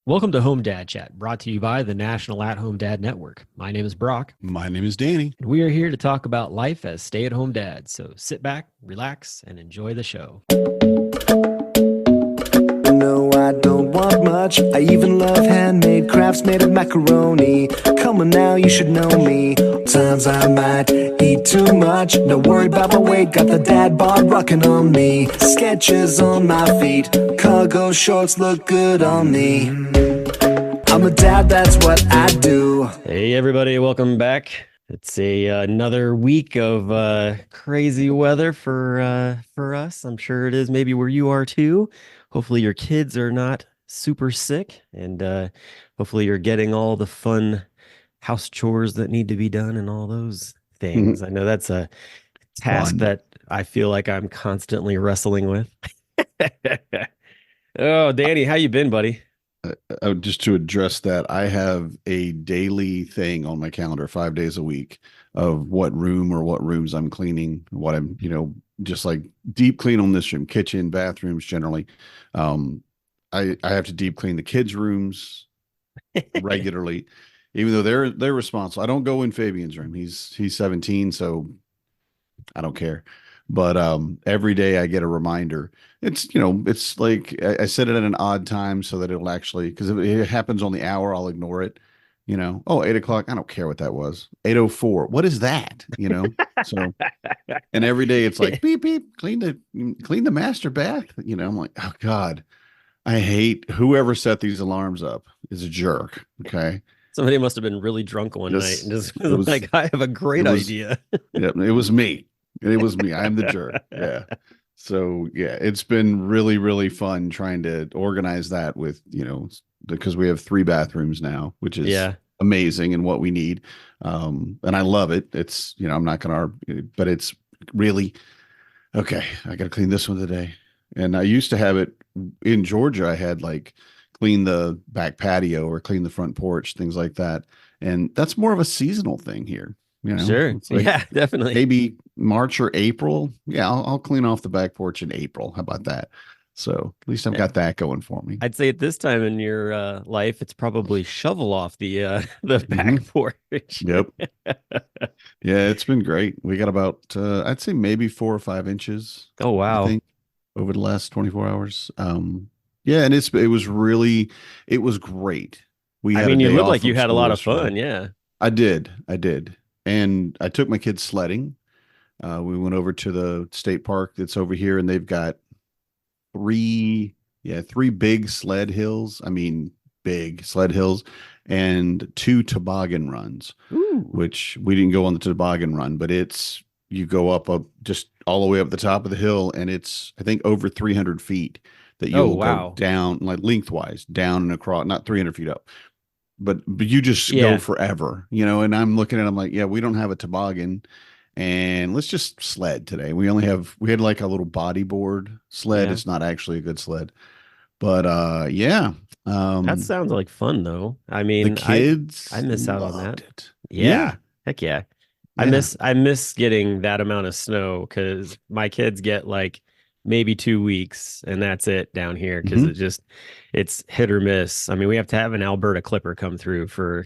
Welcome to Home Dad Chat, brought to you by the National At Home Dad Network. My name is Brock, My name is Danny. and we are here to talk about life as stay at home dads. So sit back, relax, and enjoy the show. No, I don't want much. I even love handmade crafts made of macaroni. Come on now, you should know me. Times I might eat too much. No worry about my weight. Got the dad bod rocking on me. Sketches on my feet. Cargo shorts look good on me. I'm a dad, that's what I do. Hey, everybody, welcome back. It's another week of crazy weather for us. I'm sure it is maybe where you are too. Hopefully your kids are not super sick, and hopefully you're getting all the fun house chores that need to be done and all those things. I know that's a task Fun. that I feel like I'm constantly wrestling with. Oh, Danny, how you been, buddy? Just to address that, I have a daily thing on my calendar, 5 days a week, of what room or what rooms I'm cleaning, what I'm, just like deep clean on this room, kitchen, bathrooms generally. I have to deep clean the kids' rooms regularly, even though they're responsible. I don't go in Fabian's room. He's 17, so I don't care. But every day I get a reminder. It's like I set it at an odd time so that it'll actually, because if it happens on the hour, I'll ignore it. Oh, 8 o'clock. I don't care what that was. 8:04. What is that? So, and every day it's like beep beep, clean the master bath. I'm like, oh God, I hate whoever set these alarms up is a jerk. Okay. Somebody must have been really drunk one night and just it was like, I have a great it was idea. yeah, it was me. It was me. I'm the jerk. Yeah. So yeah, it's been really, really fun trying to organize that with, because we have 3 bathrooms now, which is Yeah. amazing and what we need. And I love it. It's, I'm not going to argue, but it's really, okay, I got to clean this one today. And I used to have it in Georgia. I had like clean the back patio or clean the front porch, things like that. And that's more of a seasonal thing here. Sure. It's like Yeah, definitely. maybe March or April. Yeah, I'll clean off the back porch in April. How about that? So at least I've got that going for me. I'd say at this time in your life, it's probably shovel off the the back porch. Yep. Yeah, it's been great. We got about I'd say maybe 4 or 5 inches, Oh, I wow. think, over the last 24 hours. Yeah, and it was great. We I had a mean, you day look off like you from had a school lot of yesterday. fun. Yeah. I did. I did. And I took my kids sledding. We went over to the state park that's over here, and they've got three big sled hills. I mean, big sled hills, and 2 toboggan runs, Ooh. which we didn't go on the toboggan run, but you go up just all the way up the top of the hill, and it's, I think, over 300 feet that Oh, you'll go wow. down, like lengthwise, down and across, not 300 feet up, but you just go Yeah. forever, and I'm looking at it, I'm like, yeah, we don't have a toboggan, and let's just sled today. We had like a little bodyboard sled. Yeah. It's not actually a good sled, but yeah. That Um sounds like fun though. I the mean, I kids miss out on that. loved it. Yeah. Yeah. Heck yeah. Yeah. I miss getting that amount of snow because my kids get like maybe 2 weeks and that's it down here because Hmm. it's hit or miss. I mean, we have to have an Alberta Clipper come through for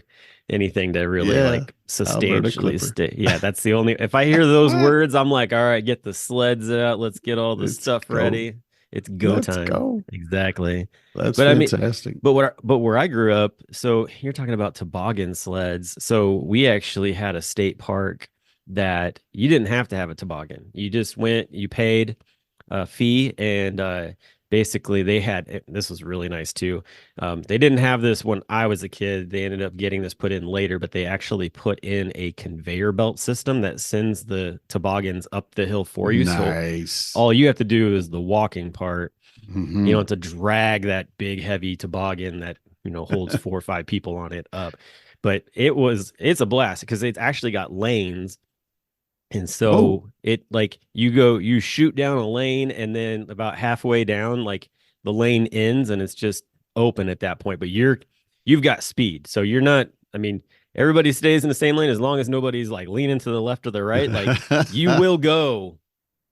anything to really Yeah. like Alberta substantially Clipper. stay. Yeah, that's the only, if I hear those words, I'm like, all right, get the sleds out. Let's get all the Let's stuff go. ready. It's go Let's time. go. Exactly. That's But I mean, fantastic. but where I grew up, so you're talking about toboggan sleds. So we actually had a state park that you didn't have to have a toboggan. You just went, you paid a fee, and basically they had this was really nice too. They didn't have this when I was a kid. They ended up getting this put in later, but they actually put in a conveyor belt system that sends the toboggans up the hill for you. So Nice. all you have to do is the walking part. You Hmm. don't have to drag that big heavy toboggan that holds 4 or 5 people on it up. But it's a blast because it's actually got lanes, and Oh, so it like you shoot down a lane, and then about halfway down, like the lane ends and it's just open at that point. But you've got speed, so you're not. I mean, everybody stays in the same lane as long as nobody's like leaning to the left or the right. Like you will go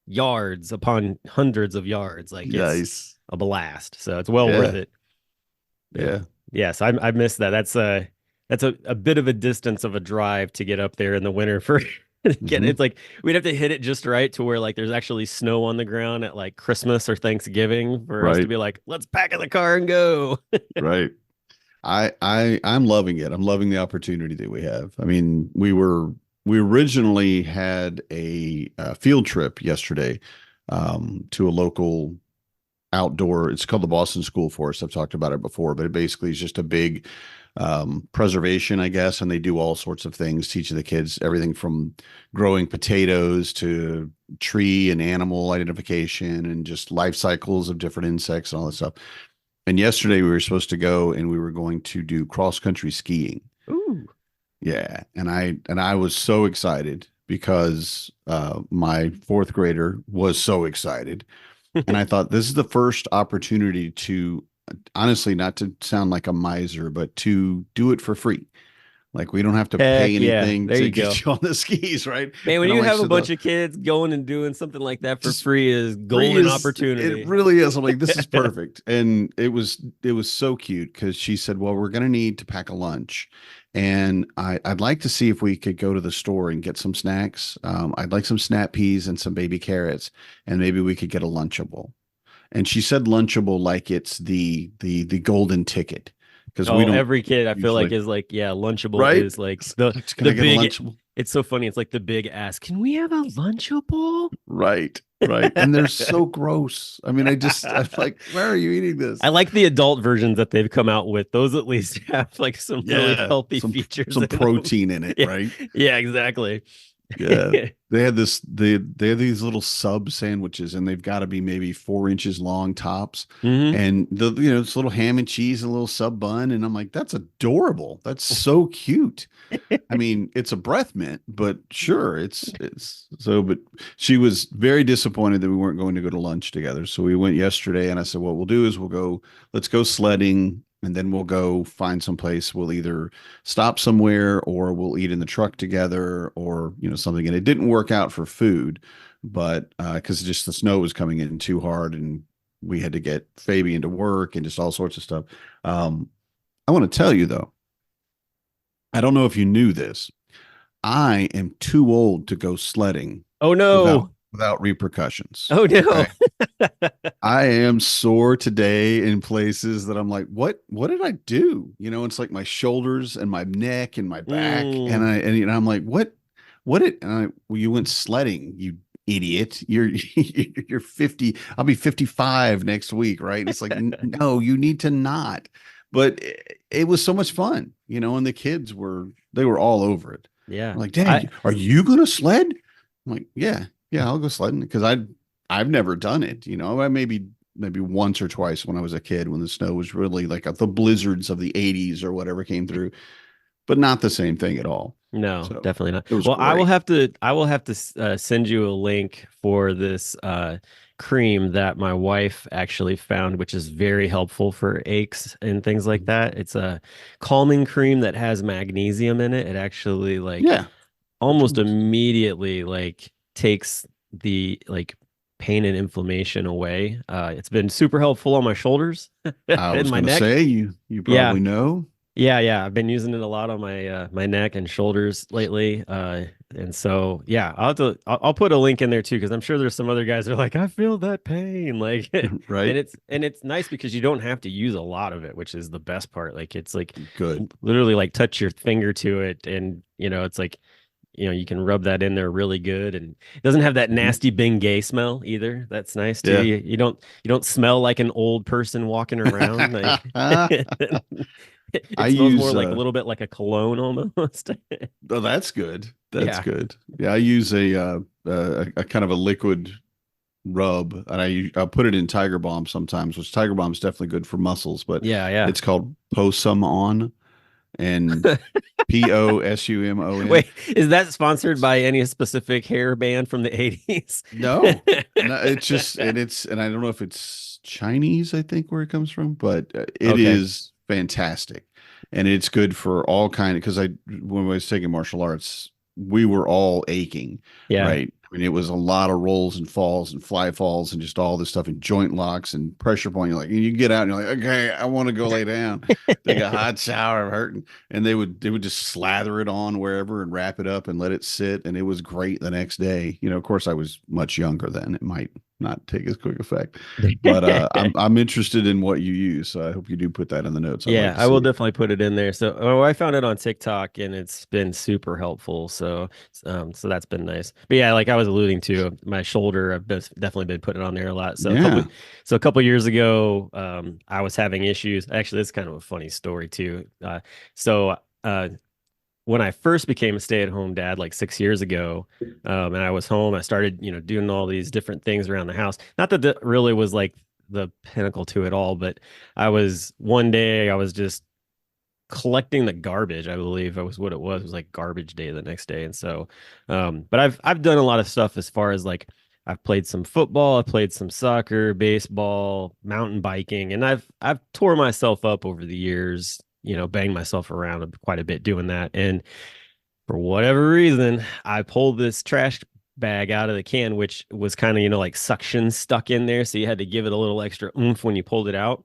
yards upon hundreds of yards. Like it's nice. a blast. So it's well worth Yeah. it. Yep. Yeah. Yes, I missed that. That's a bit of a distance of a drive to get up there in the winter for get Mhm. it's like we'd have to hit it just right to where like there's actually snow on the ground at like Christmas or Thanksgiving for us to Right, be like, let's pack in the car and go. right. I'm loving it. I'm loving the opportunity that we have. I mean, we originally had a, field trip yesterday, to a local outdoor. It's called the Boston School Forest. I've talked about it before, but it basically is just a big, preservation, I guess, and they do all sorts of things, teaching the kids everything from growing potatoes to tree and animal identification and just life cycles of different insects and all that stuff. And yesterday we were supposed to go and we were going to do cross country skiing. Ooh. Yeah, and I was so excited because, my fourth grader was so excited, and I thought this is the first opportunity to, honestly, not to sound like a miser, but to do it for free. Like we don't have to pay Heck yeah. anything There to you go. get you on the skis, right? Man, when And I'm you like, have a so bunch the of kids going and doing something like that for just free is free golden is, it opportunity. really is. I'm like, this is perfect. And it was so cute because she said, well, we're gonna need to pack a lunch. And I'd like to see if we could go to the store and get some snacks. I'd like some snap peas and some baby carrots, and maybe we could get a Lunchable. And she said Lunchable like it's the golden ticket because we Oh, don't every kid I feel like usually, is like, yeah, Lunchable right? is like Can the I get a big Lunchable? it's so funny. It's like the big ask. Can we have a Lunchable? Right, right. And they're so gross. I mean, I'm like, why are you eating I this? like the adult versions that they've come out with. Those at least have like some really Yeah, healthy features some in them. protein in it, Yeah, right? yeah, exactly. Yeah. They have these little sub sandwiches and they've got to be maybe 4 inches long tops. Hmm. And it's little ham and cheese and a little sub bun. And I'm like, that's adorable. That's so cute. I mean, it's a breath mint, but sure, it's so. But she was very disappointed that we weren't going to go to lunch together. So we went yesterday, and I said, "What we'll do is let's go sledding, and then we'll go find some place. We'll either stop somewhere, or we'll eat in the truck together, or something." And it didn't work out for food, but because just the snow was coming in too hard, and we had to get Fabian to work, and just all sorts of stuff. I want to tell you though. I don't know if you knew this. I am too old to go sledding Oh without no. without repercussions. Oh no. Okay. I am sore today in places that I'm like, what did I do? It's like my shoulders and my neck and my back. And Mm. I'm like, what did well, you went sledding, you idiot. You're 50. I'll be 55 next week, right? And it's like, no, you need to not. But it was so much fun, and the kids they were all over it. Yeah. I'm like, I Dad, are you gonna sled? I'm like, yeah, I'll go sledding because I've never done it. I maybe once or twice when I was a kid when the snow was really like the blizzards of the 80s or whatever came through, but not the same thing at all. No, So definitely not. it was Well, great. I will have to send you a link for this cream that my wife actually found, which is very helpful for aches and things like that. It's a calming cream that has magnesium in it. It actually like Yeah. almost immediately like takes the like pain and inflammation away. It's been super helpful on my shoulders I and was my gonna neck. say you Yeah. probably know. Yeah, yeah, I've been using it a lot on my my neck and shoulders lately. And so yeah, I'll put a link in there too because I'm sure there's some other guys that are like, I feel that pain, like, and Right? it's nice because you don't have to use a lot of it, which is the best part. Like it's like Good. literally like touch your finger to it, and it's like you can rub that in there really good, and it doesn't have that Mhm. nasty Bengay smell either. That's nice too. Yeah. You don't smell like an old person walking around like. I It smells more use like a little bit like a cologne almost. oh, that's good. That's Yeah. good. Yeah, I use a kind of a liquid rub, and I put it in Tiger Balm sometimes, which Tiger Balm is definitely good for muscles, but Yeah, yeah. it's called Posum On, and POSUMON. Wait, is that sponsored by any specific hair band from the 80s? No, no, it's just and I don't know if it's Chinese, I think where it comes from, but it Okay. is fantastic, and it's good for all kind of because I when I was taking martial arts, we were all aching, Yeah. right? I mean, it was a lot of rolls and falls and fly falls and just all this stuff and joint locks and pressure point. You're like, and you get out and you're like, okay, I want to go lay down, take a hot shower, I'm hurting. And they would just slather it on wherever and wrap it up and let it sit. And it was great the next day. You know, of course, I was much younger then. It might not take as quick effect, but I'm interested in what you use. So I hope you do put that in the notes. I'd Yeah, like to I will see it. definitely put it in there. So, I found it on TikTok and it's been super helpful. So that's been nice. But yeah, like I was alluding to, my shoulder, definitely been putting it on there a lot. Yeah. So a couple years ago, I was having issues. Actually, this is kind of a funny story too. So when I first became a stay-at-home dad, like 6 years ago, and I was home, I started, doing all these different things around the house. Not that that really was like the pinnacle to it all, but one day I was just collecting the garbage. I believe that was what it was. It was like garbage day the next day. And so, but I've done a lot of stuff as far as like I've played some football, I've played some soccer, baseball, mountain biking, and I've tore myself up over the years, banged myself around quite a bit doing that. And for whatever reason, I pulled this trash bag out of the can, which was kind of, like suction stuck in there. So you had to give it a little extra oomph when you pulled it out.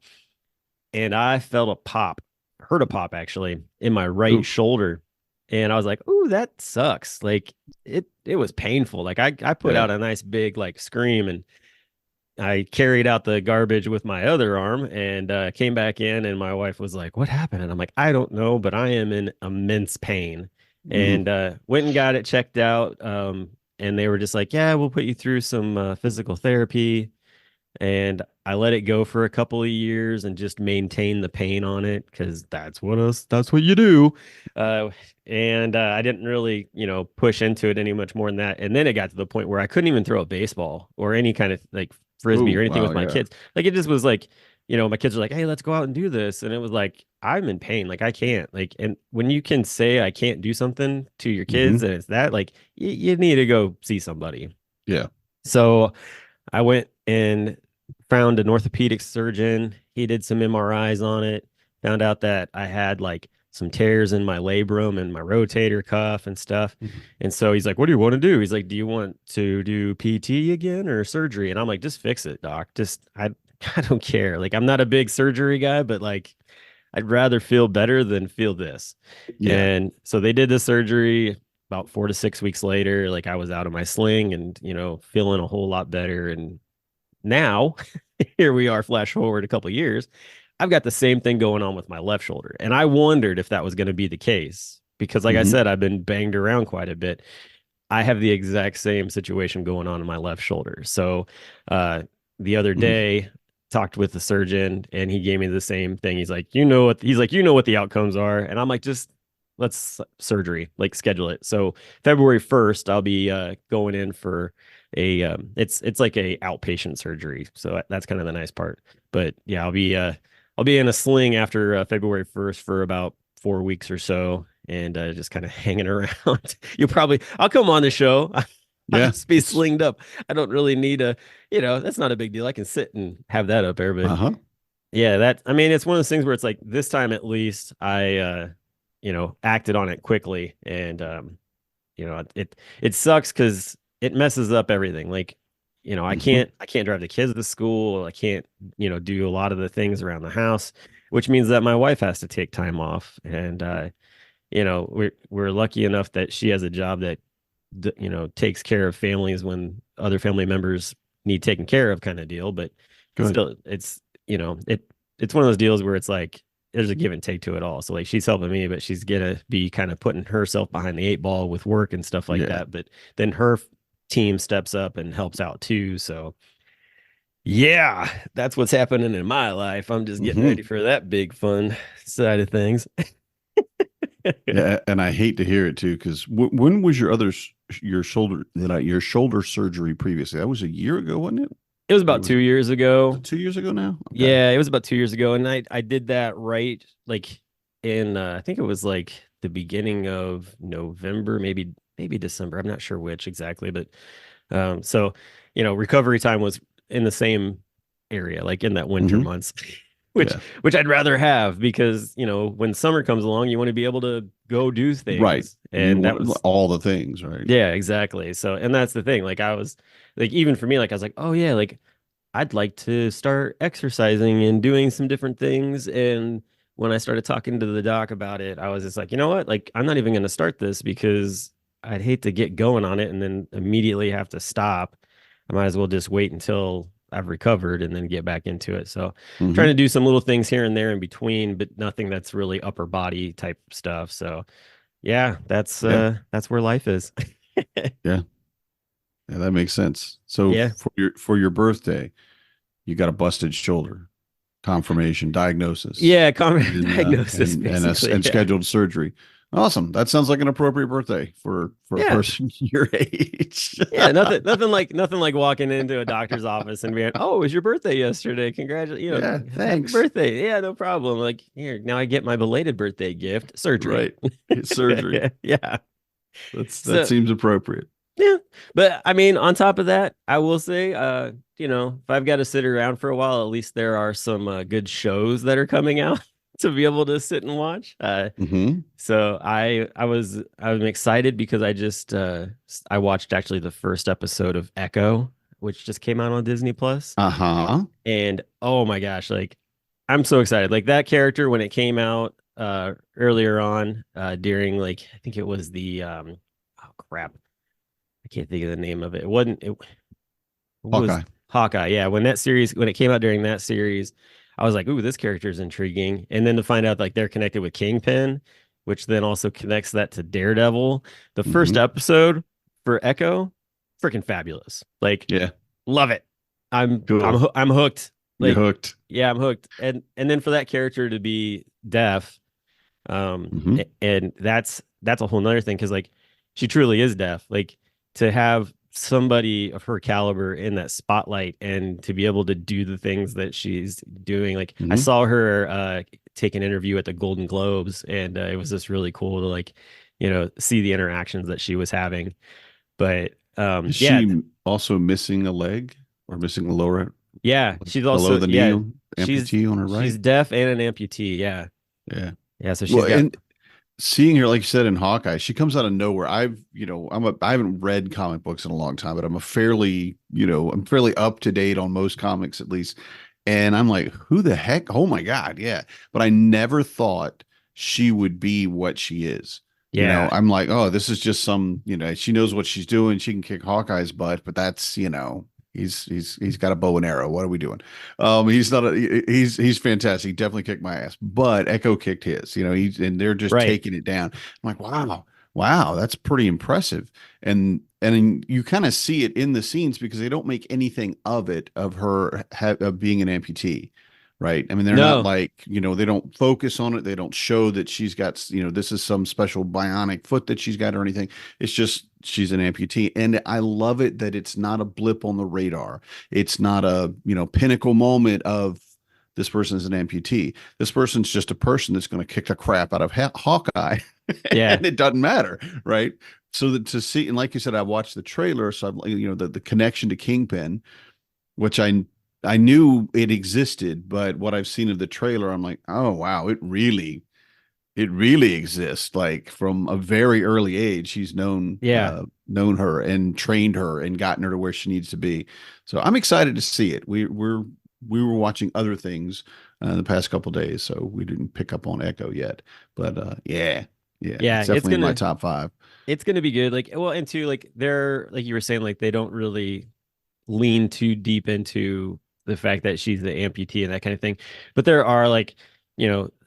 And I felt a pop, heard a pop actually in my right Ooh. shoulder. And I was like, "Ooh, that sucks." Like it was painful. Like I put Yeah. out a nice big like scream, and I carried out the garbage with my other arm and came back in, and my wife was like, "What happened?" And I'm like, "I don't know, but I am in immense pain." Mhm. And went and got it checked out. And they were just like, "Yeah, we'll put you through some physical therapy." And I let it go for a couple of years and just maintain the pain on it because that's what you do. Uh, and I didn't really, push into it any much more than that. And then it got to the point where I couldn't even throw a baseball or any kind of like frisbee Oh, or anything wow. with my Yeah. kids. Like it just was like, my kids are like, "Hey, let's go out and do this." And it was like, I'm in pain. Like I can't. Like, and when you can say I can't do something to your kids Hmm. and it's that, like, you need to go see somebody. Yeah. So I went and found an orthopedic surgeon. He did some MRIs on it, found out that I had like some tears in my labrum and my rotator cuff and stuff. Mhm. And so he's like, "What do you want to do?" He's like, "Do you want to do PT again or surgery?" And I'm like, "Just fix it, doc. Just I don't care. Like I'm not a big surgery guy, but like I'd rather feel better than feel this." Yeah. And so they did the surgery about 4 to 6 weeks later. Like I was out of my sling and, feeling a whole lot better. And now here we are, flash forward a couple of years. I've got the same thing going on with my left shoulder. And I wondered if that was going to be the case because, like I Hmm. said, I've been banged around quite a bit. I have the exact same situation going on in my left shoulder. So, the other Hmm. day, talked with the surgeon and he gave me the same thing. He's like, what the outcomes are. And I'm like, just let's surgery, like schedule it. So February 1st, I'll be going in for it's like a outpatient surgery. So that's kind of the nice part. But yeah, I'll be in a sling after February 1st for about 4 weeks or so and just kind of hanging around. I'll come on the show. I'll Yeah. just be slinged up. I don't really need that's not a big deal. I can sit and have that up there, but Uh-huh. yeah, I mean, it's one of those things where it's like this time at least I, acted on it quickly and, it sucks because it messes up everything. Like, I Hmm. can't drive the kids to school. I can't, do a lot of the things around the house, which means that my wife has to take time off. And, we're lucky enough that she has a job that takes care of families when other family members need taken care of kind of deal. But Good. still, it's one of those deals where it's like there's a give and take to it all. So like she's helping me, but she's gonna be kind of putting herself behind the eight ball with work and stuff like Yeah. that. But then her team steps up and helps out too. So yeah, that's what's happening in my life. I'm just getting Hmm. ready for that big fun side of things. Yeah. And I hate to hear it too, because when was your shoulder surgery previously? That was a year ago, wasn't it? It was Or about was 2 years it ago. 2 years ago now? Okay. Yeah, it was about 2 years ago, and I did that right like in I think it was like the beginning of November, maybe December. I'm not sure which exactly, but so recovery time was in the same area, like in that winter Hmm. months, which Yeah. which I'd rather have because, when summer comes along, you want to be able to go do Right. things. You And that want was, all the things, right? yeah, exactly. So, and that's the thing. Like I was like, even for me, like I was like, oh yeah, like I'd like to start exercising and doing some different things. And when I started talking to the doc about it, I was just like, you know what? Like, I'm not even going to start this because I'd hate to get going on it and then immediately have to stop. I might as well just wait until I've recovered and then get back into it. So, trying Hmm. to do some little things here and there in between, but nothing that's really upper body type stuff. So, yeah, Yeah. that's where life is. Yeah. Yeah, that makes sense. So Yeah. for your birthday, you got a busted shoulder, confirmation, diagnosis, Yeah, common and diagnosis and basically. Yeah. scheduled surgery. Awesome. That sounds like an appropriate birthday for a Yeah. person your age. Yeah, nothing like walking into a doctor's office and being, "Oh, it was your birthday yesterday. Congratulations, Yeah, happy thanks. birthday." Yeah, no problem. Like, here, now I get my belated birthday gift, surgery. Right. It's surgery. Yeah. That So, seems appropriate. yeah. But I mean, on top of that, I will say, if I've got to sit around for a while, at least there are some good shows that are coming out to be able to sit and watch. Hmm. So I'm excited because I watched actually the first episode of Echo, which just came out on Disney Plus. Uh-huh. And oh my gosh, like I'm so excited. Like that character when it came out earlier on during like I think it was the oh crap. I can't think of the name of it. It was Hawkeye. Hawkeye. Yeah, when it came out during that series, I was like, "Ooh, this character is intriguing." And then to find out like they're connected with Kingpin, which then also connects that to Daredevil. The first Hmm. episode for Echo, freaking fabulous. Like, Yeah. love it. Cool. I'm hooked. You're Like, hooked. yeah, I'm hooked. And then for that character to be deaf, Hmm. and that's a whole nother thing because like she truly is deaf. Like to have somebody of her caliber in that spotlight and to be able to do the things that she's doing. Like I Hmm. saw her take an interview at the Golden Globes, and it was just really cool to like see the interactions that she was having. But Is yeah, she also missing a leg or missing a lower yeah, she's below also the knee yeah she's amputee on her she's right? deaf and an amputee. Yeah, Yeah. yeah. So she's Well, got and seeing her, like you said, in Hawkeye, she comes out of nowhere. I haven't read comic books in a long time, but I'm fairly up to date on most comics at least. And I'm like, who the heck? Oh my God. Yeah. But I never thought she would be what she is. yeah. I'm like, oh, this is just she knows what she's doing. She can kick Hawkeye's butt, but that's, he's got a bow and arrow. What are we doing? He's not he's fantastic. He definitely kicked my ass, but Echo kicked his, and they're just Right. taking it down. I'm like, wow, that's pretty impressive. And you kind of see it in the scenes because they don't make anything of it of her of being an amputee. Right. I mean, they're not No. like, they don't focus on it. They don't show that she's got, this is some special bionic foot that she's got or anything. It's just she's an amputee. And I love it that it's not a blip on the radar. It's not a, pinnacle moment of this person is an amputee. This person's just a person that's going to kick the crap out of Hawkeye. Yeah. And it doesn't matter. Right. So that to see, and like you said, I watched the trailer. So I've, the connection to Kingpin, which I knew it existed, but what I've seen of the trailer, I'm like, oh wow, it really exists. Like from a very early age, he's Yeah. known her and trained her and gotten her to where she needs to be. So I'm excited to see it. We were watching other things the past couple days, so we didn't pick up on Echo yet. But yeah, Yeah. it's definitely in my top five. It's gonna be good. Like, well, and two, like they're like you were saying, like they don't really lean too deep into the fact that she's the amputee and that kind of thing. But there are like,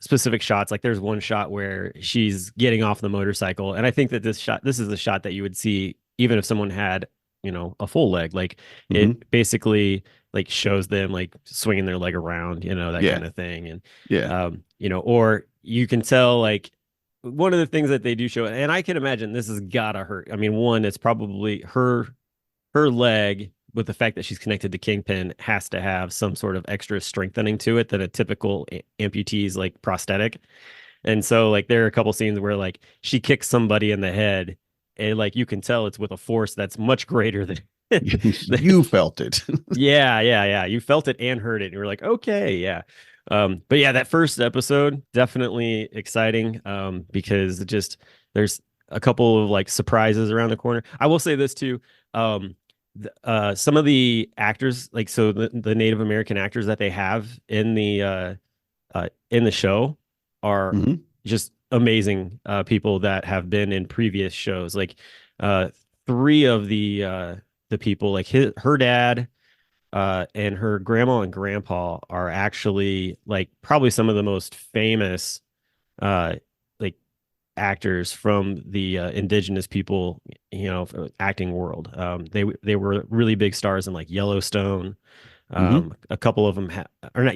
specific shots. Like there's one shot where she's getting off the motorcycle. And I think that this is the shot that you would see even if someone had, a full leg. Like Hmm. it basically like shows them like swinging their leg around, that Yeah, kind of thing. And, yeah, or you can tell like, one of the things that they do show, and I can imagine this has gotta hurt. I mean, one, it's probably her leg with the fact that she's connected to Kingpin has to have some sort of extra strengthening to it than a typical amputee's like prosthetic. And so like there are a couple scenes where like she kicks somebody in the head and like you can tell it's with a force that's much greater than you felt it. yeah. You felt it and heard it. And you were like, okay, yeah. But yeah, that first episode definitely exciting. Because there's a couple of like surprises around the corner. I will say this too. Some of the actors, like so the Native American actors that they have in the show are Mhm. just amazing people that have been in previous shows. Like uh, three of the people, like her dad, and her grandma and grandpa are actually like probably some of the most famous uh, like actors from the indigenous people, acting world. They were really big stars in like Yellowstone. Mhm. A couple of them or not,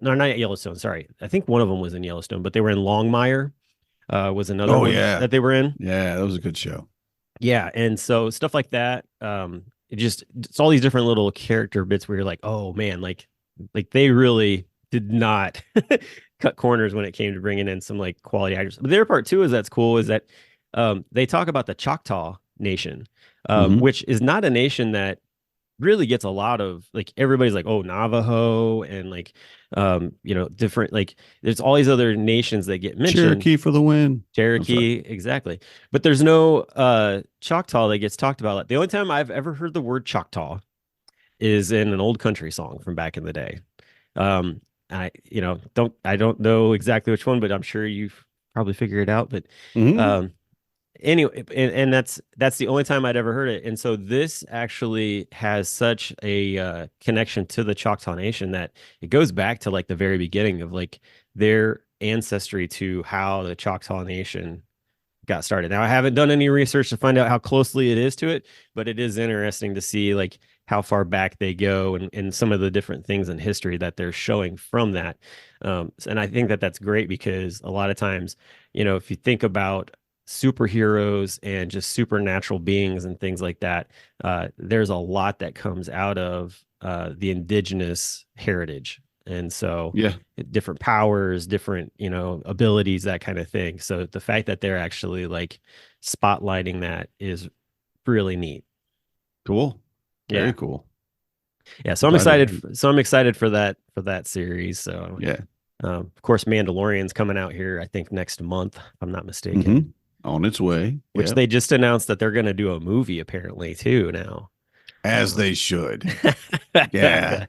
no, not Yellowstone. Sorry, I think one of them was in Yellowstone, but they were in Longmire. Was another Oh one yeah. that they were in. Yeah, that was a good show. Yeah, and so stuff like that. It's all these different little character bits where you're like, oh man, like they really did not cut corners when it came to bringing in some like quality actors. But the other part too is that's cool is that they talk about the Choctaw Nation, Mhm. which is not a nation that really gets a lot of like everybody's like oh Navajo and like different like there's all these other nations that get mentioned. Cherokee for the win. I'm sorry. Cherokee, exactly. But there's no Choctaw that gets talked about. The only time I've ever heard the word Choctaw is in an old country song from back in the day. Um, I don't know exactly which one, but I'm sure you've probably figured it out. But Mhm. um, anyway, and that's the only time I'd ever heard it. And so this actually has such a connection to the Choctaw Nation that it goes back to like the very beginning of like their ancestry to how the Choctaw Nation got started. Now I haven't done any research to find out how closely it is to it, but it is interesting to see like how far back they go and some of the different things in history that they're showing from that. And I think that that's great because a lot of times, if you think about superheroes and just supernatural beings and things like that, there's a lot that comes out of the indigenous heritage. And so Yeah. different powers, different, abilities, that kind of thing. So the fact that they're actually like spotlighting that is really neat. Cool. Very Yeah. cool. Yeah. So I'm Glad excited. to So I'm excited for that series. So, yeah. of course, Mandalorian's coming out here, I think next month, if I'm not mistaken, Mhm. On its way. which Yep. they just announced that they're going to do a movie apparently too now. As Um, they should. Yeah.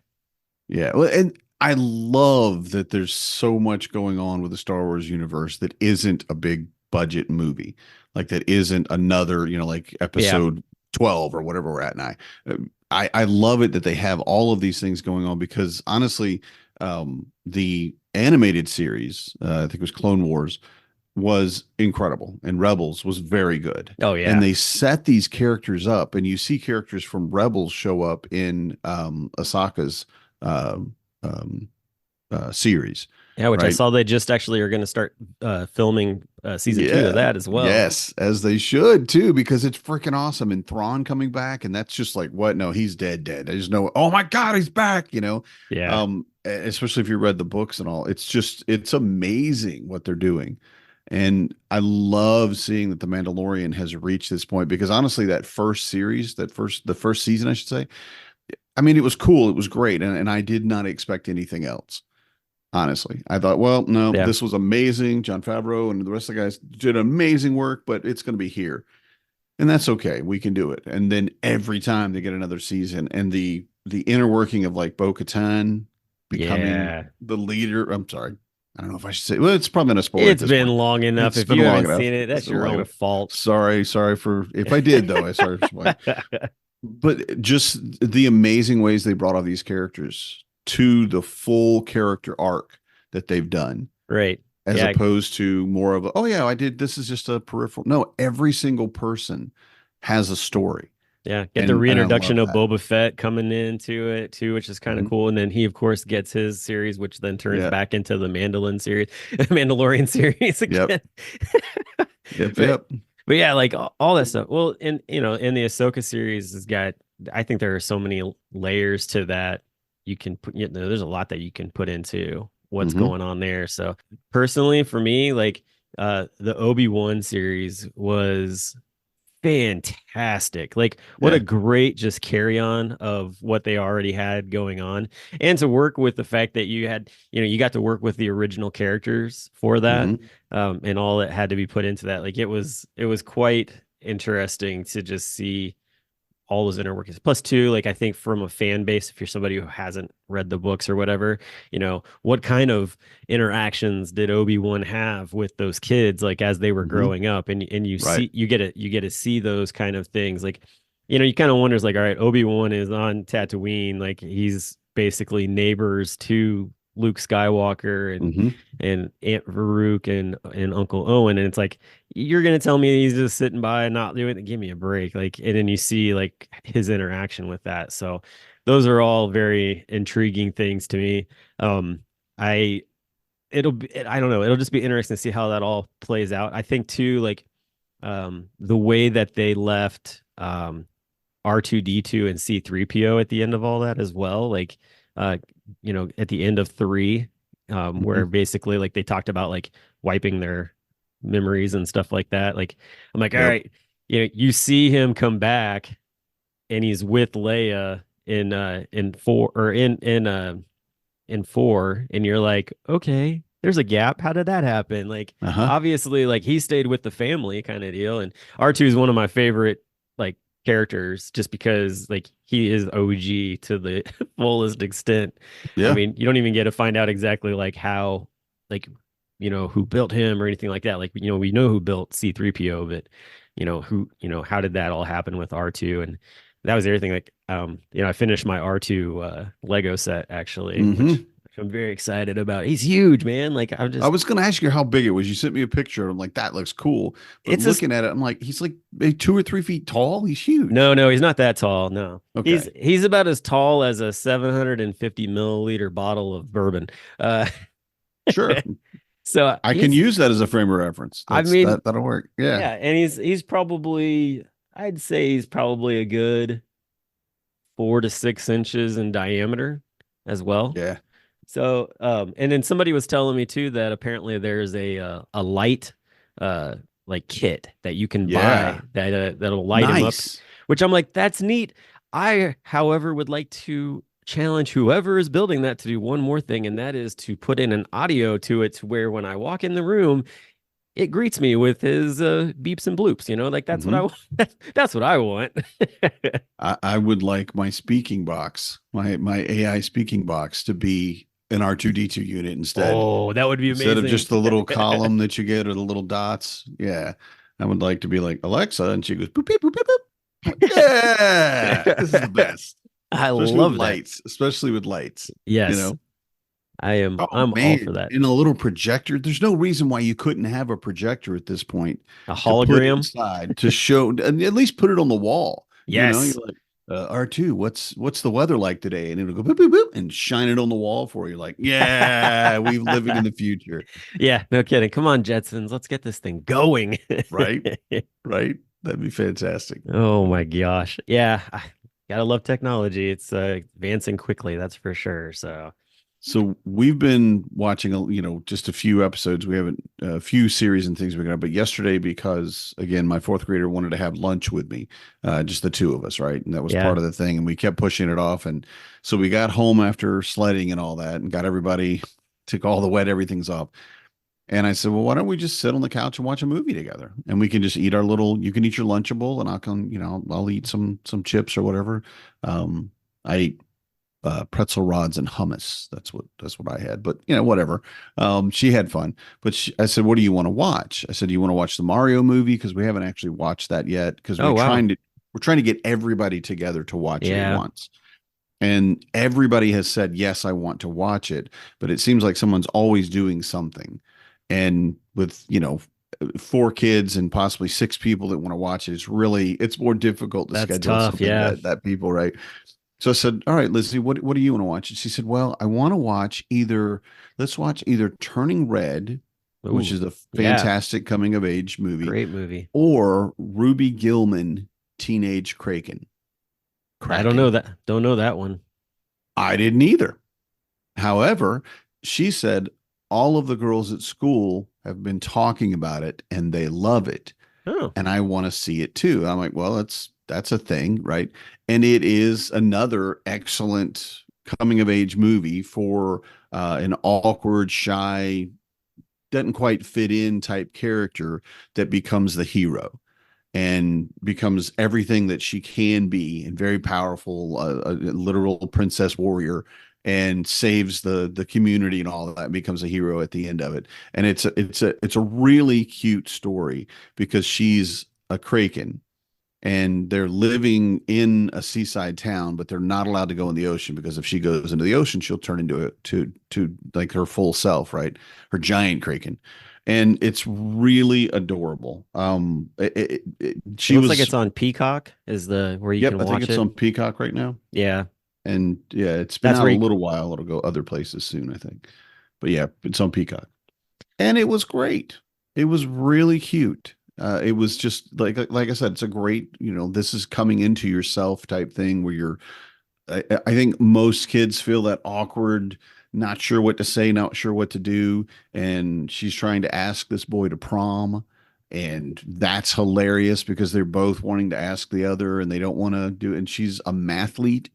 Yeah. Well, and I love that there's so much going on with the Star Wars universe that isn't a big budget movie. Like that isn't another, like yeah. episode 12 or whatever we're at now. I love it that they have all of these things going on because honestly, the animated series, I think it was Clone Wars, was incredible and Rebels was very good. Oh, And yeah. they set these characters up, and you see characters from Rebels show up in Ahsoka's um, um, series, Yeah. Which I right? saw they just actually are going to start filming season 2 of Yeah. that as well. Yes, as they should too, because it's freaking awesome. And Thrawn coming back, and that's just like, what? No, he's dead, dead. There's no, oh my God, he's back. Yeah. Especially if you read the books and all. It's amazing what they're doing. And I love seeing that The Mandalorian has reached this point because honestly, that first series, the first season, I should say, I mean, it was cool. It was great. And I did not expect anything else. Honestly, I thought, well, no, Yeah. this was amazing. John Favreau and the rest of the guys did amazing work, but it's going to be here. And that's okay. We can do it. And then every time they get another season and the inner working of like Bo-Katan becoming Yeah. the leader. I'm sorry. I don't know if I should say, well, it's probably not a spoiler at It's this been point. long enough. It's If been you long haven't enough. seen it, It's that's been your long own enough. fault. Sorry for if I did though. I sorry. But just the amazing ways they brought all these characters to the full character arc that they've done, Right. as Yeah. opposed to more of a, oh yeah, I did. This is just a peripheral. No, every single person has a story, Yeah. Get the and I reintroduction love of that. Boba Fett coming into it too, which is kind of Mhm. cool. And then he, of course, gets his series, which then turns Yeah. back into the Mandalorian series Yep. again. Yep. But Yep. but yeah, like all that stuff. Well, in the Ahsoka series has got I think there are so many layers to that you can put there's a lot that you can put into what's Hmm. going on there. So personally for me, like the Obi-Wan series was fantastic. Like what Yeah. a great just carry on of what they already had going on. And to work with the fact that you had, you got to work with the original characters for that. Mhm. And all that had to be put into that. Like it was quite interesting to just see all those inner workings. Plus, two, like I think from a fan base, if you're somebody who hasn't read the books or whatever, what kind of interactions did Obi-Wan have with those kids, like as they were Mhm. growing up, and you Right. see, you get to see those kind of things, like you kind of wonders, like, all right, Obi-Wan is on Tatooine, like he's basically neighbors to Luke Skywalker and Mhm. Aunt Farouk and Uncle Owen, and it's like you're gonna tell me he's just sitting by and not doing it. Give me a break, like, and then you see like his interaction with that. So those are all very intriguing things to me. Um, I I don't know, it'll just be interesting to see how that all plays out. I think too, like the way that they left R2D2 and C3PO at the end of all that as well, like uh at the end of 3, where Mhm. basically like they talked about like wiping their memories and stuff like that. Like I'm like, all Yep. right, you see him come back and he's with Leia in 4, or in 4, and you're like, okay, there's a gap. How did that happen? Like Uh-huh. obviously like he stayed with the family kind of deal. And R2 is one of my favorite like characters just because like he is OG to the fullest extent. I Yeah. mean, you don't even get to find out exactly like how, like, who built him or anything like that. Like, we know who built C3PO, but how did that all happen with R2? And that was everything. Like, I finished my R2 Lego set actually, which Mhm. I'm very excited about. He's huge, man. Like I'm I just, was going to ask you how big it was. You sent me a picture. I'm like, that looks cool. But it's just looking at it, I'm like, he's like maybe 2 or 3 feet tall. He's huge. no, he's not that tall. No, he's Okay. he's about as tall as a 750 milliliter bottle of bourbon. Uh, Sure. so I can use that as a frame of reference. I mean, That'll work. Yeah. yeah, and he's probably, I'd say he's probably a good 4 to 6 inches in diameter as well. Yeah. So, and then somebody was telling me too that apparently there's a light, uh, like kit that you can buy Yeah. that'll light him up, Nice. which I'm like, that's neat. I, however, would like to challenge whoever is building that to do one more thing, and that is to put in an audio to it to where when I walk in the room, it greets me with his beeps and bloops. Like that's what I Mhm. want. That's what I want. I would like my speaking box, my AI speaking box to be an R2D2 unit instead. Oh, that would be Instead of amazing. just the little column that you get or the little dots. Yeah. I would like to be like Alexa, and she goes boop beep boop beep boop. I'm like, yeah, this is the best. I Especially with love that. lights. Especially with lights. You Yes, know? Oh I'm all for man. that. And a little projector. There's no reason why you couldn't have a projector at this point A to put hologram. inside to show and at least put it on the wall. Yes. You're like, R2, what's the weather like today? And it'll go boop, boop, boop, and shine it on the wall for you. Like, yeah, we're living in the future. Yeah, no kidding. Come on, Jetsons. Let's get this thing going. Right? Right? That'd be fantastic. Oh my gosh. Yeah, I gotta love technology. It's advancing quickly, that's for sure. So, So we've been watching, just a few episodes. We haven't a few series and things we got, but yesterday, because again, my fourth grader wanted to have lunch with me, just the two of us, right? And that was yeah. part of the thing. And we kept pushing it off. And so we got home after sledding and all that and got everybody, took all the wet, everything's off. And I said, well, why don't we just sit on the couch and watch a movie together? And we can just eat you can eat your Lunchable and I'll come, I'll eat some chips or whatever. I ate pretzel rods and hummus. That's what I had. But whatever. She had fun. But I said, "What do you want to watch?" I said, "Do you want to watch the Mario movie? Because we haven't actually watched that yet. Because Oh wow. we're trying to get everybody together to watch it at Yeah. once." And everybody has said, "Yes, I want to watch it." But it seems like someone's always doing something. And with 4 kids and possibly 6 people that want to watch it, it's more difficult to That's schedule tough. something Yeah. that people, right? So I said, all right, Lizzie, what do you want to watch? And she said, well, I want to let's watch either Turning Red, which Ooh, is a yeah. fantastic coming of age movie, Great movie. or Ruby Gillman, Teenage Kraken. I don't know that. Don't know that one. I didn't either. However, she said all of the girls at school have been talking about it and they love it. Oh, and I want to see it too. I'm like, well, that's a thing, right? And it is another excellent coming of age movie for an awkward, shy, doesn't quite fit in type character that becomes the hero and becomes everything that she can be and very powerful, a literal princess warrior, and saves the community and all of that, and becomes a hero at the end of it. And it's a really cute story because she's a Kraken and they're living in a seaside town, but they're not allowed to go in the ocean because if she goes into the ocean, she'll turn into to like her full self, right? Her giant kraken, and it's really adorable. it She looks like was, it's on Peacock. Is the where you yep, can I think watch it's it? on Peacock right now, Yeah, and yeah, it's been that's out where a you. little while. It'll go other places soon, I think, but yeah, it's on Peacock, and it was great. It was really cute. It was just like I said, it's a great, this is coming into yourself type thing where I think most kids feel that awkward, not sure what to say, not sure what to do, and she's trying to ask this boy to prom, and that's hilarious because they're both wanting to ask the other and they don't want to do it, and she's a mathlete,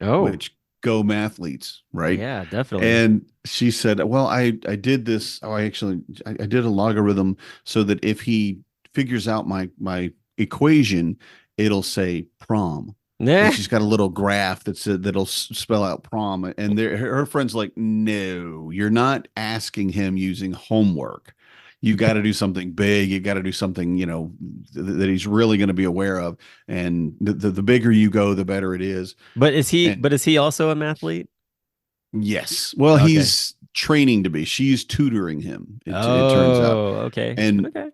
Oh, which go mathletes, right? yeah, definitely. And she said, "Well, I did this. Oh, I did a logarithm so that if he figures out my equation, it'll say prom." And Nah. she's got a little graph that'll spell out prom. And her friend's like, "No, you're not asking him using homework. You got to do something big. You got to do something, that he's really going to be aware of. And the bigger you go, the better it is." But is he? And But is he also a mathlete? yes. Well, Okay. he's training to be. She's tutoring him, it turns out. Oh, okay. And Okay.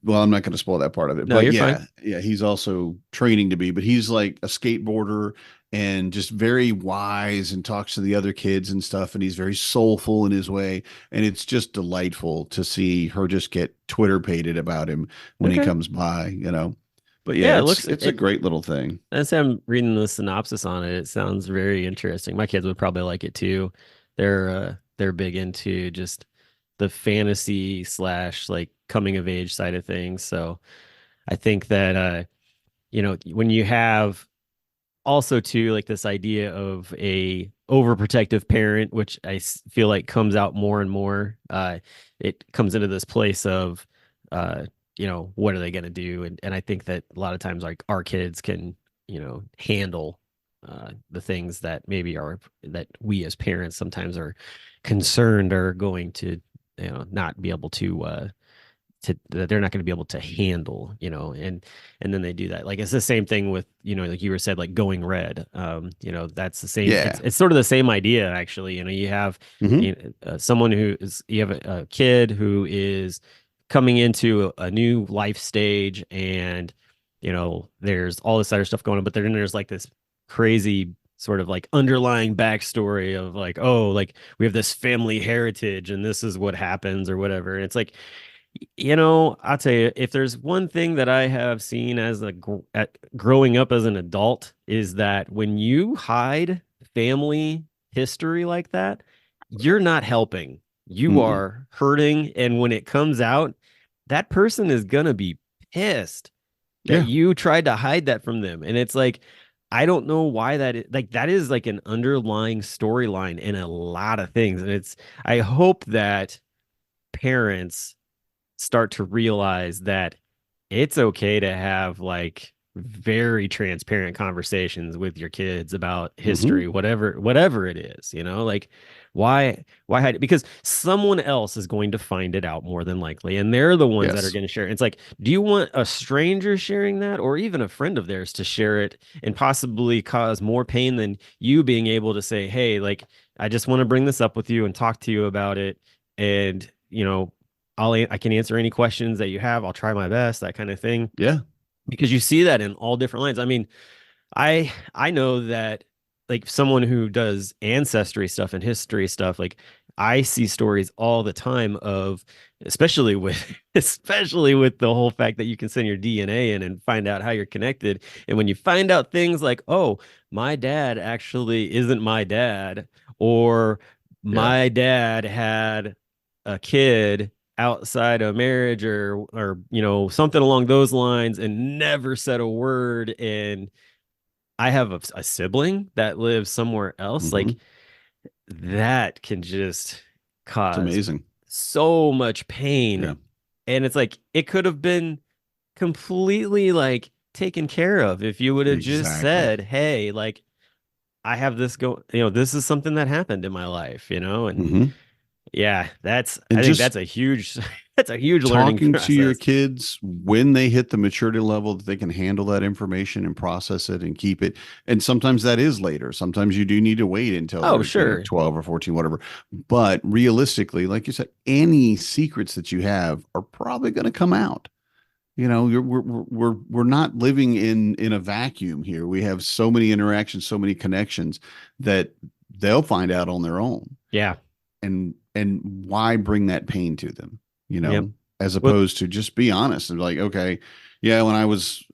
well, I'm not going to spoil that part of it, No, but you're fine. yeah, he's also training to be, but he's like a skateboarder and just very wise and talks to the other kids and stuff. And he's very soulful in his way. And it's just delightful to see her just get Twitter pated about him when he Okay. comes by. But yeah, Yeah, it it's looks it's a it. great little thing. As I'm reading the synopsis on it, it sounds very interesting. My kids would probably like it too. They're big into just the fantasy slash like coming of age side of things. So I think that when you have also too like this idea of a overprotective parent, which feel like comes out more and more, it comes into this place of uh what are they going to do, and I think that a lot of times like our kids can handle the things that maybe are that we as parents sometimes are concerned are going to not be able to that they're not going to be able to handle, and then they do that. Like it's the same thing with, like you were said, like Going Red. That's the same. Yeah. It's sort of the same idea actually. You have Hmm. someone you have a kid who is coming into a new life stage, and there's all this other stuff going on, but then there's like this crazy sort of like underlying backstory of like, oh, like we have this family heritage and this is what happens or whatever. And it's like, I'll tell you, if there's one thing that I have seen as growing up as an adult is that when you hide family history like that, you're not helping. You Mm-mm. are hurting. And when it comes out, that person is gonna be pissed that Yeah. you tried to hide that from them. And it's like, I don't know why that is like an underlying storyline in a lot of things. And I hope that parents start to realize that it's okay to have like very transparent conversations with your kids about Hmm. history, whatever it is, like why hide it? Because someone else is going to find it out more than likely, and they're the ones that are Yes. going to share it. It's like, do you want a stranger sharing that, or even a friend of theirs to share it and possibly cause more pain than you being able to say, hey, like, I just want to bring this up with you and talk to you about it, and I can answer any questions that you have. I'll try my best, that kind of thing. Yeah. Because you see that in all different lines. I mean, I know that like someone who does ancestry stuff and history stuff, like I see stories all the time of especially with especially with the whole fact that you can send your DNA in and find out how you're connected. And when you find out things like, oh, my dad actually isn't my dad, or Yeah. my dad had a kid outside of marriage or something along those lines and never said a word. And I have a sibling that lives somewhere else. Hmm. Like that can just It's cause amazing. so much pain. Yeah, And it's like it could have been completely like taken care of if you would have just exactly. said, hey, like I have this this is something that happened in my life, and Hmm. yeah, I And think just that's a huge that's a huge learning talking to your process. kids when they hit the maturity level that they can handle that information and process it and keep it. And sometimes that is later. Sometimes you do need to wait until Oh, they're, sure. 12 or 14, whatever. But realistically, like you said, any secrets that you have are probably going to come out. We're not living in a vacuum here. We have so many interactions, so many connections that they'll find out on their own. Yeah. And why bring that pain to them, Yep. as Well, opposed to just be honest and like, okay, yeah, when I was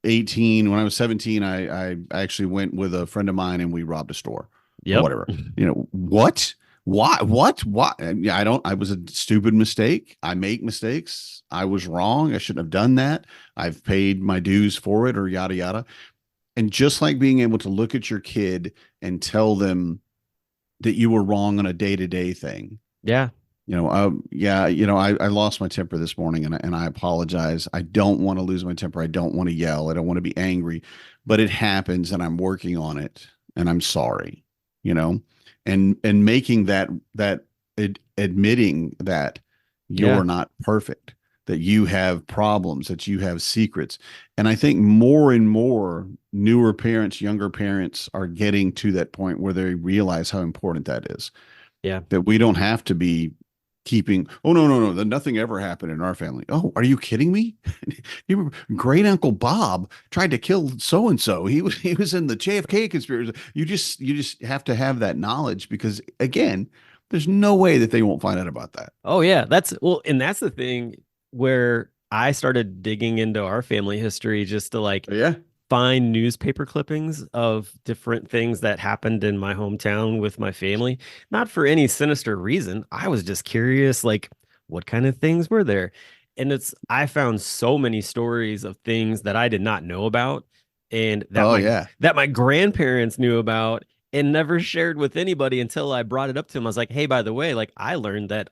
18, when I was 17, I actually went with a friend of mine and we robbed a store or yep. whatever. What? Why? Yeah, I was a stupid mistake. I make mistakes. I was wrong. I shouldn't have done that. I've paid my dues for it or yada yada. And just like being able to look at your kid and tell them that you were wrong on a day-to-day thing. Yeah. Yeah, I lost my temper this morning and I apologize. I don't want to lose my temper. I don't want to yell. I don't want to be angry, but it happens and I'm working on it and I'm sorry, you know, and making admitting that Yeah. you're not perfect, that you have problems, that you have secrets. And I think more and more newer parents, younger parents are getting to that point where they realize how important that is, Yeah. that we don't have to be keeping, oh no, that nothing ever happened in our family. Oh, are you kidding me? Great Uncle Bob tried to kill so and so. He was in the JFK conspiracy. You just have to have that knowledge because again, there's no way that they won't find out about that. Oh yeah, and that's the thing where I started digging into our family history just to like Yeah. find newspaper clippings of different things that happened in my hometown with my family, not for any sinister reason. I was just curious, like, what kind of things were there? And I found so many stories of things that I did not know about and Oh yeah. that my grandparents knew about and never shared with anybody until I brought it up to him. I was like, hey, by the way, like I learned that,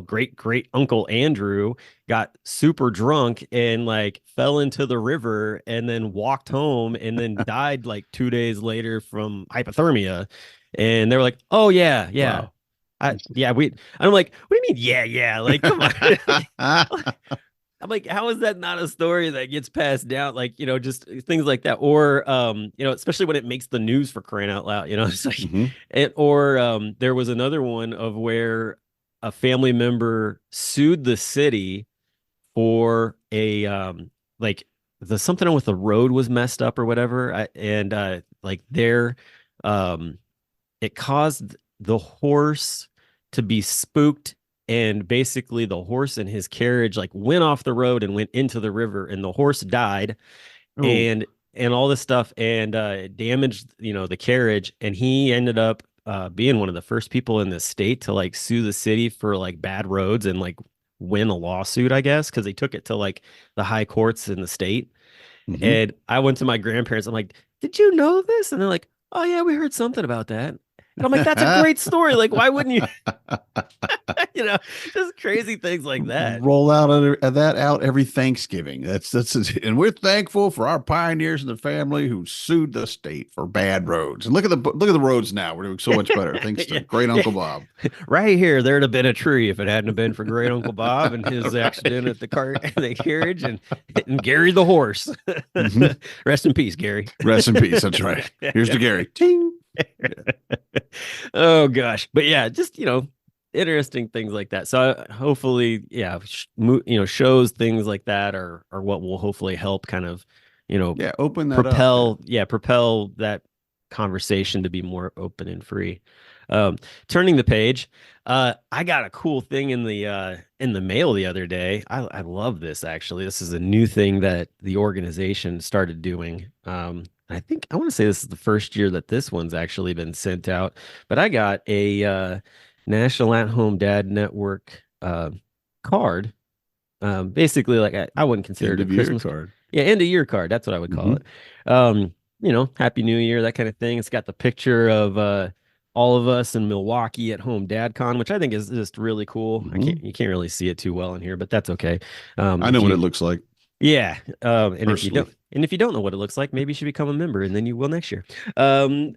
great great uncle Andrew got super drunk and like fell into the river and then walked home and then died like 2 days later from hypothermia. And they were like, oh yeah, yeah. Wow. I'm like, what do you mean? Yeah, yeah. Like, come on. I'm like, how is that not a story that gets passed down? Like, just things like that. Or, especially when it makes the news for crying out loud, it's like Hmm. there was another one of where a family member sued the city for like the something with the road was messed up or whatever. And like um, it caused the horse to be spooked, and basically the horse and his carriage like went off the road and went into the river and the horse died Oh, and all this stuff and damaged the carriage, and he ended up being one of the first people in the state to like sue the city for like bad roads and like win a lawsuit, I guess, because they took it to like the high courts in the state. hmm. And I went to my grandparents. I'm like, did you know this? And they're like, oh yeah, we heard something about that. And I'm like, that's a great story. Like, why wouldn't you? you know, just crazy things like that. Roll out that out every Thanksgiving. And we're thankful for our pioneers in the family who sued the state for bad roads. And look at the roads now. We're doing so much better thanks to yeah, great yeah. Uncle Bob. Right here, there'd have been a tree if it hadn't have been for Great Uncle Bob and his accident at the car, the carriage, and hitting Gary the horse. Hmm. Rest in peace, Gary. Rest in peace. That's right. Here's to Gary. Ting. Oh gosh, but yeah, just interesting things like that. So hopefully, yeah, shows things like that are what will hopefully help kind of Yeah, open that up. propel that conversation to be more open and free. Turning the page, I got a cool thing in the mail the other day. I love this actually. This is a new thing that the organization started doing. I think I want to say this is the first year that this one's actually been sent out, but I got a National At Home Dad Network card. Basically, like I wouldn't consider End it a of year Christmas card. Yeah, end of year card. That's what I would call it. Happy New Year, that kind of thing. It's got the picture of all of us in Milwaukee at home DadCon, which I think is just really cool. You can't really see it too well in here, but that's okay. I know what it looks like. Yeah. And Personally. if you don't know what it looks like, maybe you should become a member and then you will next year. Um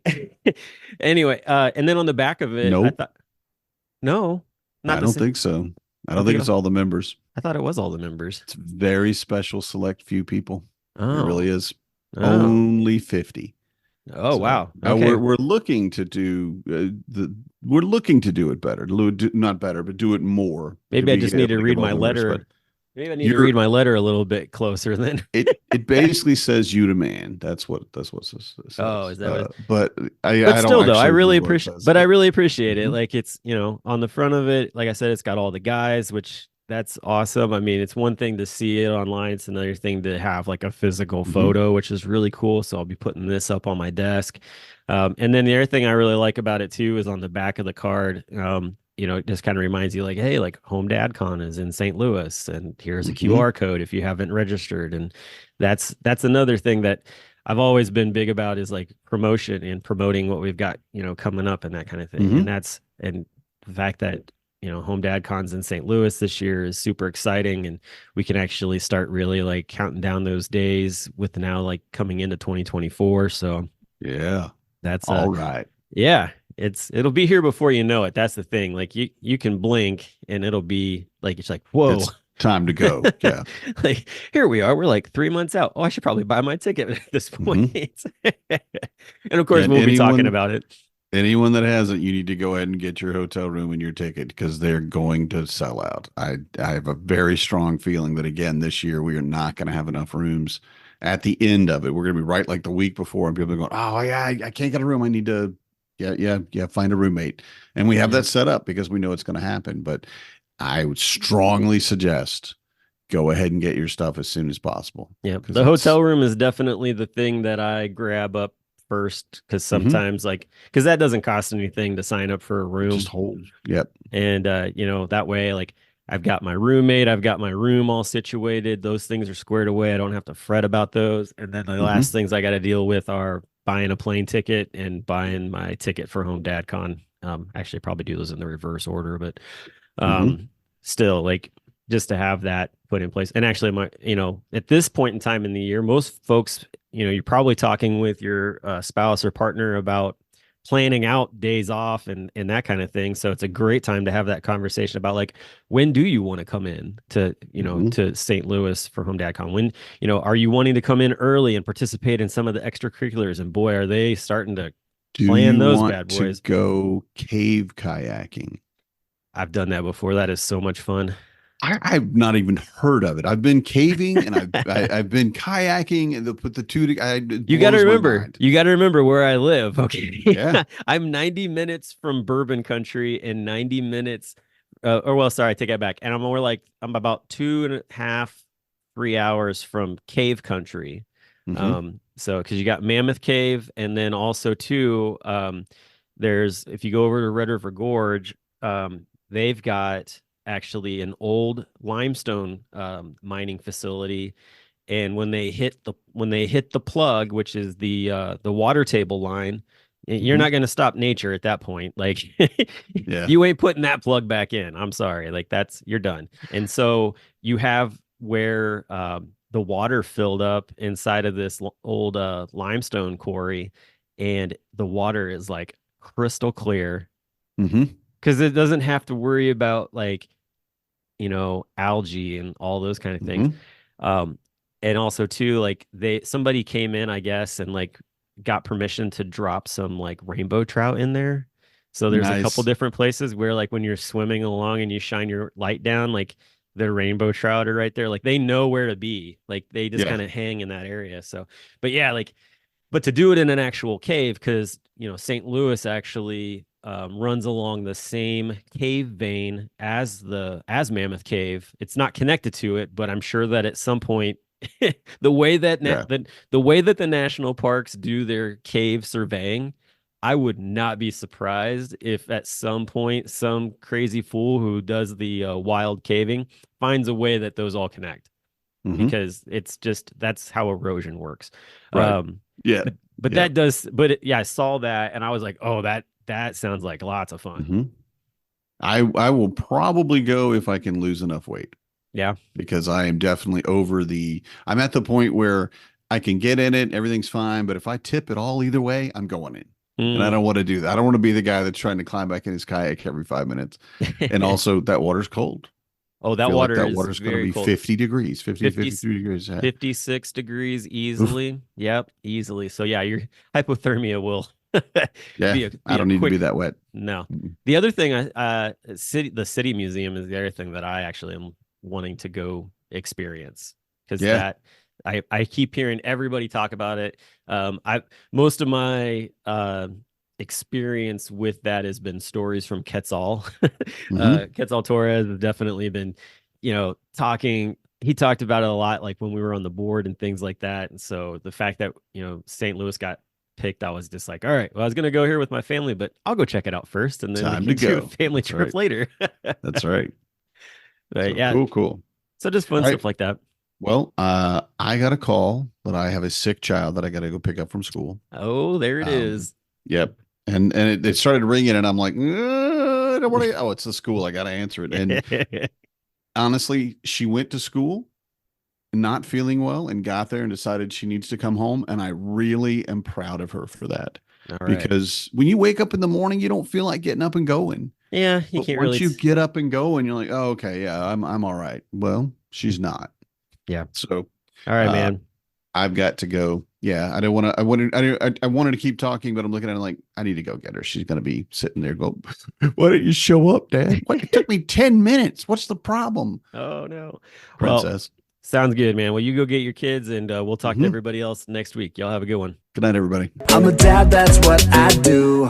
anyway, and then on the back of it, I Nope. thought no, not I the don't same. think so. I don't think think it's all the members. I thought it was all the members. It's very special, select few people. It really Oh. is. Oh. Only 50. Oh, So wow. now Okay. we're looking to do we're looking to do it better. Not better, but do it more. Maybe I be just need to able read give all my members, letter. but Maybe I need to read my letter a little bit closer then. it basically says you demand. That's what this says. Oh, is that what? But I But don't still, though, I actually really read what it appreciate. says. But I really appreciate it. Mhm. Like it's on the front of it. Like I said, it's got all the guys, which that's awesome. I mean, it's one thing to see it online. It's another thing to have like a physical Mhm. photo, which is really cool. So I'll be putting this up on my desk. And then the other thing I really like about it too is on the back of the card. It just kind of reminds you like, hey, like Home Dad Con is in St. Louis, and here's a Mhm. QR code if you haven't registered. And that's another thing that I've always been big about is like promotion and promoting what we've got, coming up and that kind of thing. Mhm. And the fact that, Home Dad Cons in St. Louis this year is super exciting. And we can actually start really like counting down those days with now like coming into 2024. So Yeah. that's All right. yeah, it'll be here before you know it. That's the thing. Like you can blink and it'll be like it's like, whoa. It's time to go. Yeah. Like here we are. We're like 3 months out. Oh, I should probably buy my ticket at this point. And of course, And we'll be talking about it. Anyone that hasn't, you need to go ahead and get your hotel room and your ticket because they're going to sell out. I have a very strong feeling that again this year we are not going to have enough rooms at the end of it. We're going to be right like the week before, and people are going, "Oh yeah, I can't get a room. I need to, yeah, find a roommate." And we have that set up because we know it's going to happen. But I would strongly suggest go ahead and get your stuff as soon as possible. Yeah, the hotel room is definitely the thing that I grab up first because sometimes because that doesn't cost anything to sign up for a room. Just hold. Yep. And that way, like I've got my roommate, I've got my room all situated. Those things are squared away. I don't have to fret about those. And then the last things I got to deal with are buying a plane ticket and buying my ticket for Home Dad Con. Actually probably do those in the reverse order, but still like just to have that put in place. And actually at this point in time in the year, most folks, you're probably talking with your spouse or partner about planning out days off and that kind of thing. So it's a great time to have that conversation about like, when do you want to come in to, to St. Louis for Home Dad Con? When, are you wanting to come in early and participate in some of the extracurriculars? And boy, are they starting to plan those bad boys. To go cave kayaking? I've done that before. That is so much fun. I've not even heard of it. I've been caving and I've been kayaking and put the two. You got to remember. You got to remember where I live. Okay. Yeah. I'm 90 minutes from Bourbon Country and 90 minutes. Sorry, I take that back. And I'm about 2.5, 3 hours from Cave Country. So because you got Mammoth Cave, and then also too, there's if you go over to Red River Gorge, they've got actually an old limestone mining facility, and when they hit the plug, which is the water table line, you're not going to stop nature at that point. Like you ain't putting that plug back in. I'm sorry, like you're done. And so you have where the water filled up inside of this old limestone quarry, and the water is like crystal clear. Because it doesn't have to worry about like, algae and all those kind of things. And also too, like somebody came in, I guess, and like got permission to drop some like rainbow trout in there. So there's a couple different places where like when you're swimming along and you shine your light down, like the rainbow trout are right there. Like they know where to be. Like they just kind of hang in that area. So, but yeah, but to do it in an actual cave, because St. Louis actually runs along the same cave vein as Mammoth Cave. It's not connected to it, but I'm sure that at some point, the way that the national parks do their cave surveying, I would not be surprised if at some point some crazy fool who does the wild caving finds a way that those all connect, Mhm. because it's just that's how erosion works. Right. Um, Yeah. but Yeah. that does, but yeah, I saw that and I was like, oh, that sounds like lots of fun. Mhm. I will probably go if I can lose enough weight, Yeah. because I am definitely I'm at the point where I can get in it, everything's fine, but if I tip it all either way, I'm going in. And I Mm. don't want to do that. I don't want to be the guy that's trying to climb back in his kayak every 5 minutes. And also that water's cold. Oh, I that feel like water that is water's going to very be cold. 50 degrees, 50 to 50 53 degrees. Yeah. 56 degrees easily. Yep, easily. So yeah, your hypothermia will Yeah. be I a don't need to be quick. that wet. No. Mm-mm. The other thing, the city museum is the other thing that I actually am wanting to go experience, because Yeah. that I keep hearing everybody talk about it. Most of my experience with that has been stories from Quetzal. Mhm. Quetzal Torres has definitely been, talking. He talked about it a lot, like when we were on the board and things like that. And so the fact that St. Louis got picked, I was just like, all right, well, I was gonna go here with my family, but I'll go check it out first, and then Time we to can do a go. family That's trip right. later. That's right. But So yeah, cool. so just fun All right. stuff like that. Well, I got a call that I have a sick child that I got to go pick up from school. Oh, there it is. Yep. And it started ringing, and I'm like, I don't want to. Oh, it's the school. I got to answer it. And honestly, she went to school not feeling well and got there and decided she needs to come home. And I really am proud of her for that. All right. Because when you wake up in the morning, you don't feel like getting up and going. Yeah, you But can't once really. you get up and go, and you're like, oh, okay, yeah, I'm all right. Well, she's not. Yeah. So All right, uh, man. I've got to go. Yeah, I don't want to. I wanted to keep talking, but I'm looking at it like I need to go get her. She's gonna be sitting there. Go, why didn't you show up, Dad? Why it took me 10 minutes? What's the problem, Oh no. Princess? Well, sounds good, man. Well, you go get your kids, and we'll talk to Mhm. everybody else next week. Y'all have a good one. Good night, everybody. I'm a dad, that's what I do.